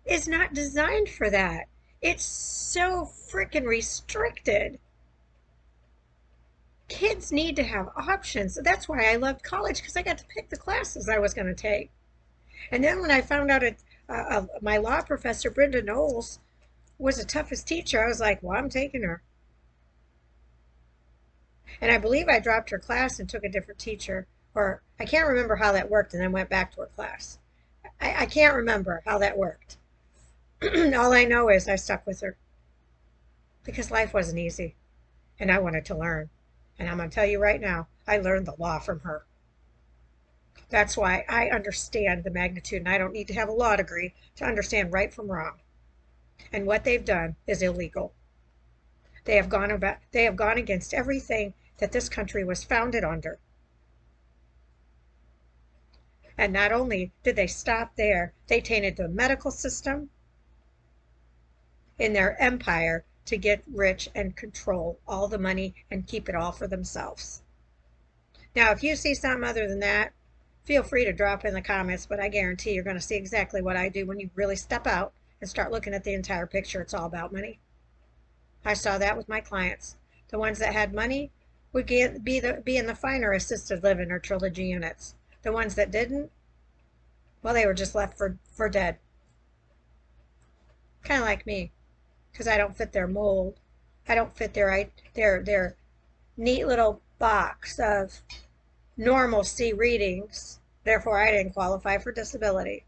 is not designed for that. It's so freaking restricted. Kids need to have options. That's why I loved college, because I got to pick the classes I was going to take. And then when I found out my law professor, Brenda Knowles, was the toughest teacher, I was like, well, I'm taking her. And I believe I dropped her class and took a different teacher, or I can't remember how that worked, and then went back to her class. I can't remember how that worked. All I know is I stuck with her because life wasn't easy and I wanted to learn. And I'm going to tell you right now, I learned the law from her. That's why I understand the magnitude, and I don't need to have a law degree to understand right from wrong. And what they've done is illegal. They have gone against everything that this country was founded under. And not only did they stop there, they tainted the medical system in their empire to get rich and control all the money and keep it all for themselves. Now, if you see something other than that, feel free to drop in the comments, but I guarantee you're going to see exactly what I do when you really step out and start looking at the entire picture. It's all about money. I saw that with my clients. The ones that had money would be in the finer assisted living or trilogy units. The ones that didn't, well, they were just left for dead. Kind of like me, because I don't fit their mold. I don't fit their neat little box of normalcy readings. Therefore, I didn't qualify for disability.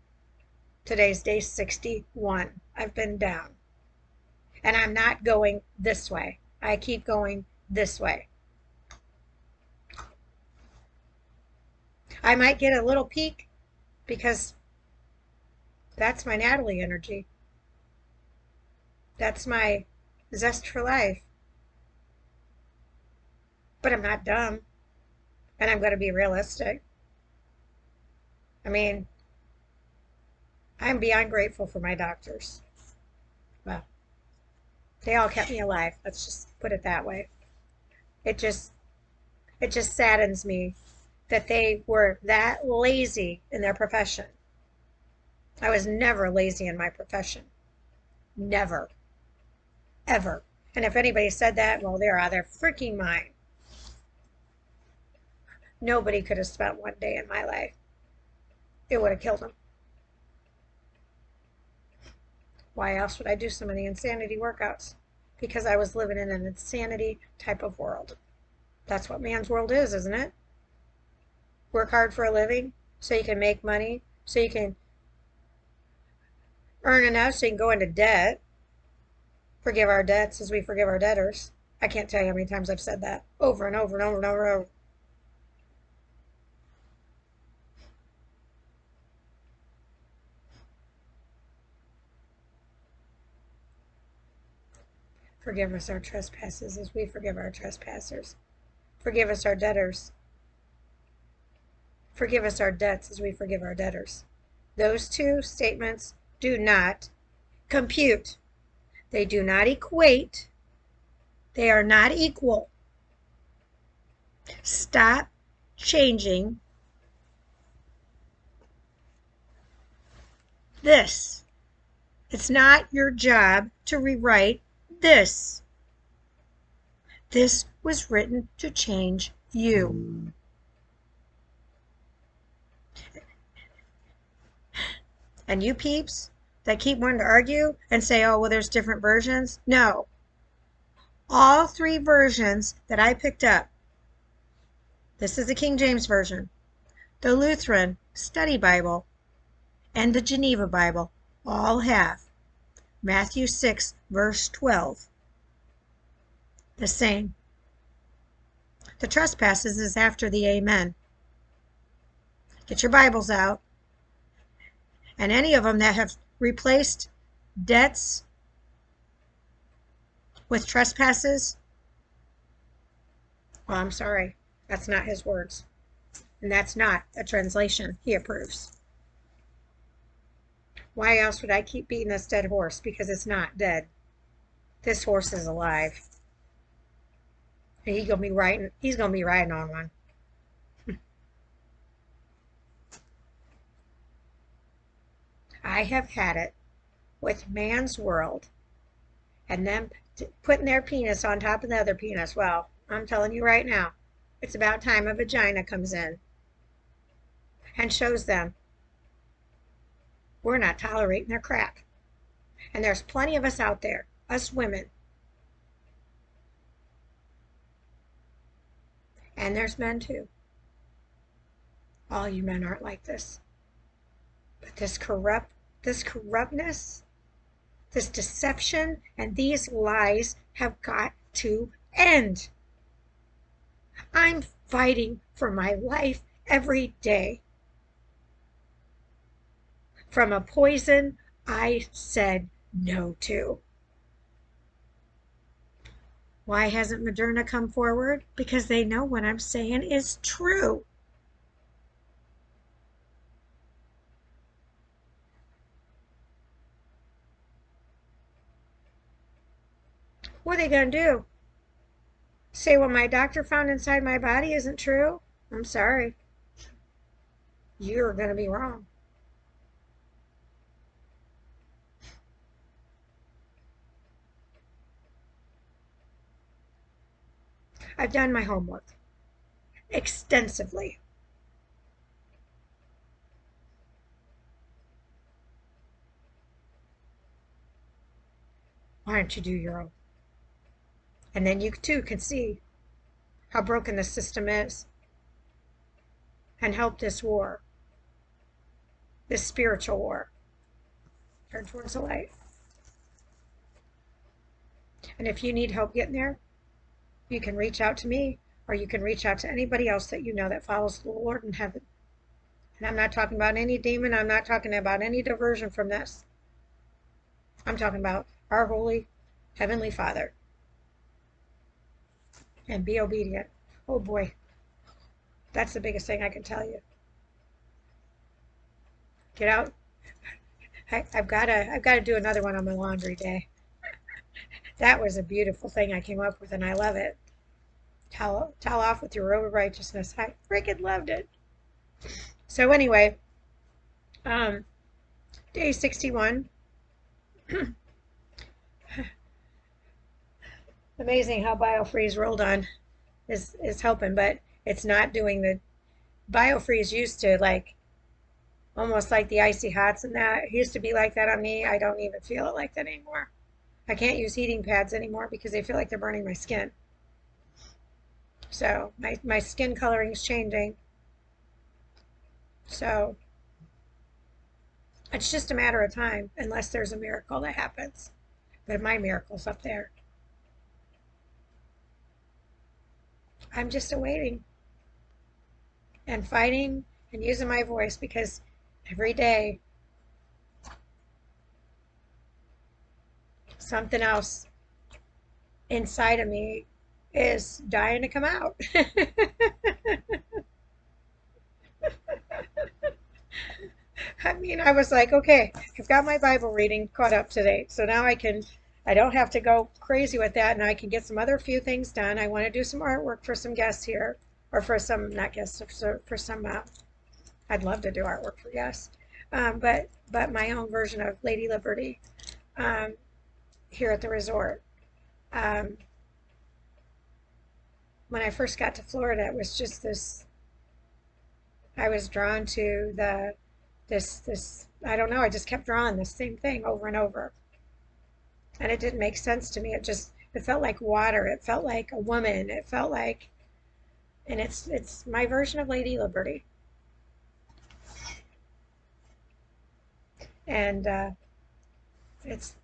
Today's day 61. I've been down. And I'm not going this way. I keep going this way. I might get a little peak because that's my Natalie energy. That's my zest for life. But I'm not dumb. And I'm going to be realistic. I mean, I'm beyond grateful for my doctors. Well, they all kept me alive. Let's just put it that way. It just saddens me that they were that lazy in their profession. I was never lazy in my profession. Never. Ever. And if anybody said that, well, they're out of their freaking mind. Nobody could have spent one day in my life. It would have killed them. Why else would I do so many insanity workouts? Because I was living in an insanity type of world. That's what man's world is, isn't it? Work hard for a living so you can make money, so you can earn enough so you can go into debt. Forgive our debts as we forgive our debtors. I can't tell you how many times I've said that over and over and over and over and over. Forgive us our trespasses as we forgive our trespassers. Forgive us our debtors. Forgive us our debts as we forgive our debtors. Those two statements do not compute. They do not equate. They are not equal. Stop changing this. It's not your job to rewrite this. This was written to change you. And you peeps that keep wanting to argue and say, oh, well, there's different versions. No. All three versions that I picked up, this is the King James Version, the Lutheran Study Bible, and the Geneva Bible, all have Matthew 6, verse 12, the same. The trespasses is after the amen. Get your Bibles out. And any of them that have replaced debts with trespasses, well, I'm sorry. That's not his words. And that's not a translation he approves. Why else would I keep beating this dead horse? Because it's not dead. This horse is alive. And he's gonna be riding on one. I have had it with man's world and them putting their penis on top of the other penis. Well, I'm telling you right now, it's about time a vagina comes in and shows them we're not tolerating their crap. And there's plenty of us out there, us women. And there's men too. All you men aren't like this. But this corruptness, this deception, and these lies have got to end. I'm fighting for my life every day. From a poison I said no to. Why hasn't Moderna come forward? Because they know what I'm saying is true. What are they going to do? Say what my doctor found inside my body isn't true? I'm sorry. You're going to be wrong. I've done my homework extensively. Why don't you do your own? And then you too can see how broken the system is and help this war, this spiritual war, turn towards the light. And if you need help getting there, you can reach out to me, or you can reach out to anybody else that you know that follows the Lord in heaven. And I'm not talking about any demon. I'm not talking about any diversion from this. I'm talking about our holy Heavenly Father. And be obedient. Oh boy. That's the biggest thing I can tell you. Get out. I've got to do another one on my laundry day. That was a beautiful thing I came up with, and I love it. Towel off with your robe of righteousness. I freaking loved it. So anyway, day 61. Amazing how BioFreeze rolled on is helping, but it's not doing the BioFreeze used to like almost like the icy hots and that. It used to be like that on me. I don't even feel it like that anymore. I can't use heating pads anymore because they feel like they're burning my skin. So my skin coloring is changing. So it's just a matter of time unless there's a miracle that happens. But my miracle's up there. I'm just awaiting and fighting and using my voice because every day something else inside of me is dying to come out. I mean, I was like, okay, I've got my Bible reading caught up today. So now I don't have to go crazy with that and I can get some other few things done. I want to do some artwork for some guests here, or for some, not guests, for some, I'd love to do artwork for guests. But my own version of Lady Liberty, um, here at the resort. Um, when I first got to Florida, it was just this, I was drawn to this, I don't know, I just kept drawing the same thing over and over. And it didn't make sense to me. It felt like water. It felt like a woman. It felt like, and it's my version of Lady Liberty. And it's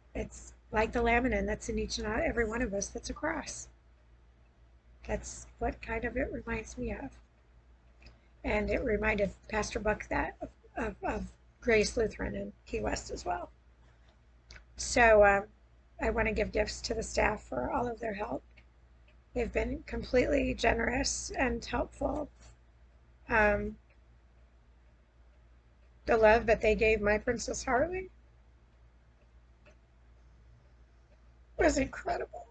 like the laminin that's in each and every one of us. That's a cross. That's what kind of it reminds me of. And it reminded Pastor Buck that of Grace Lutheran in Key West as well. So I want to give gifts to the staff for all of their help. They've been completely generous and helpful. Um, the love that they gave my Princess Harley was incredible.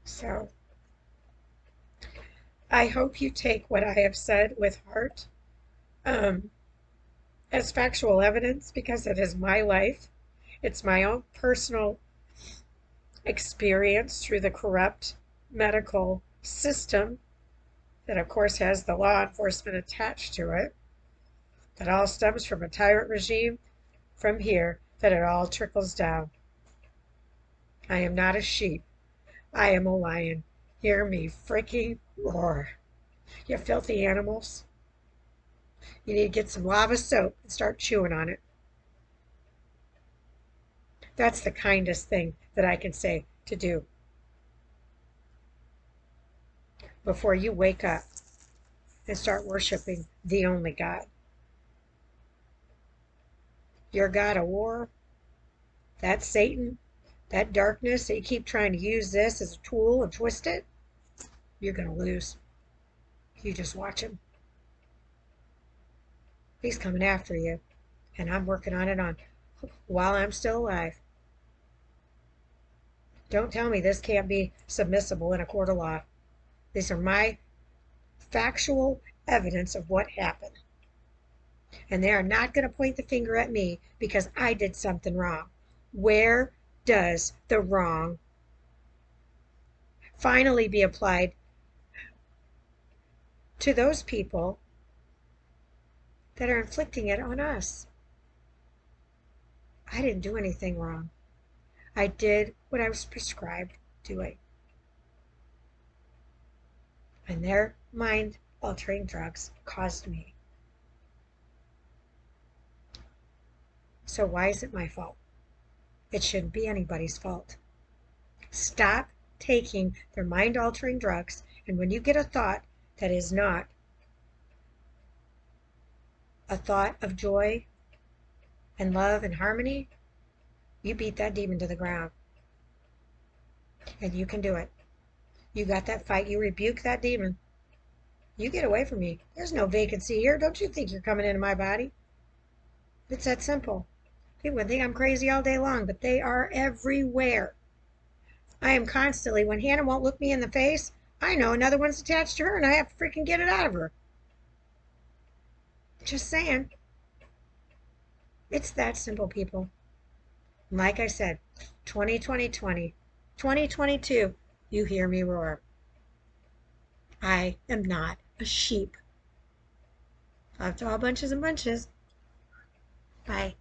So I hope you take what I have said with heart, um, as factual evidence, because it is my life. It's my own personal experience through the corrupt medical system that, of course, has the law enforcement attached to it. That all stems from a tyrant regime from here, that it all trickles down. I am not a sheep. I am a lion. Hear me freaking roar. You filthy animals. You need to get some lava soap and start chewing on it. That's the kindest thing that I can say to do before you wake up and start worshiping the only God. Your God of war, that Satan, that darkness that you keep trying to use this as a tool and twist it, you're going to lose. You just watch him. He's coming after you, and I'm working on it on while I'm still alive. Don't tell me this can't be submissible in a court of law. These are my factual evidence of what happened. And they are not going to point the finger at me because I did something wrong. Where does the wrong finally be applied to those people that are inflicting it on us? I didn't do anything wrong. I did what I was prescribed doing. And their mind altering drugs caused me. So why is it my fault? It shouldn't be anybody's fault. Stop taking their mind altering drugs, and when you get a thought that is not a thought of joy and love and harmony, you beat that demon to the ground. And you can do it. You got that fight. You rebuke that demon. You get away from me. There's no vacancy here. Don't you think you're coming into my body? It's that simple. People think I'm crazy all day long, but they are everywhere. I am constantly, when Hannah won't look me in the face, I know another one's attached to her and I have to freaking get it out of her. Just saying. It's that simple, people. Like I said, 2022, you hear me roar. I am not a sheep. I'll draw bunches and bunches. Bye.